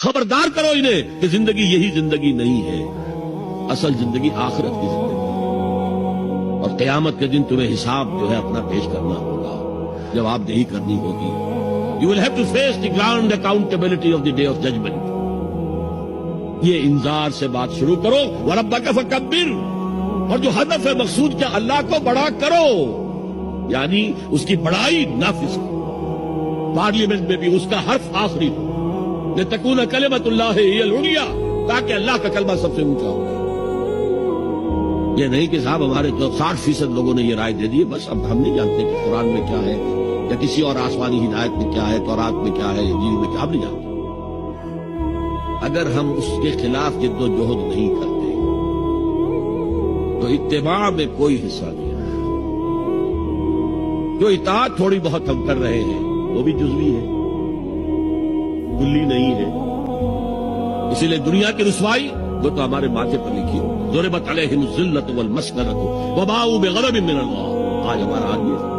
خبردار کرو انہیں کہ زندگی یہی زندگی نہیں ہے، اصل زندگی آخرت کی زندگی ہے، اور قیامت کے دن تمہیں حساب جو ہے اپنا پیش کرنا ہوگا، جواب دہی کرنی ہوگی. You will have to face the grand accountability of the day of judgment. یہ انذار سے بات شروع کرو. وَرَبَّكَ فَكَبِّرْ، اور جو ہدف ہے مقصود کیا، اللہ کو بڑا کرو، یعنی اس کی بڑائی نافذ کرو. پارلیمنٹ میں بھی اس کا حرف آخری ہو، لِتَكُونَ كَلِمَةُ اللَّهِ هِيَ الْعُلْيَا، تاکہ اللہ کا کلمہ سب سے اونچا ہو. یہ نہیں کہ صاحب ہمارے تو 60% لوگوں نے یہ رائے دے دی، بس اب ہم نہیں جانتے کہ قرآن میں کیا ہے یا کسی اور آسمانی ہدایت میں کیا ہے، تورات میں کیا ہے، انجیل میں کیا، ہم نہیں جانتے. اگر ہم اس کے خلاف جد و جہد نہیں کرتے تو اتباع میں کوئی حصہ نہیں ہے. جو اطاعت تھوڑی بہت ہم کر رہے ہیں وہ بھی جزوی ہے، کلی نہیں ہے. اسی لیے دنیا کی رسوائی وہ تو ہمارے ماتھے پر لکھی ہو. ضربت علیہم الذلۃ والمسکنۃ وباؤوا بغضب من اللہ. آج ہمارا حال یہ ہے.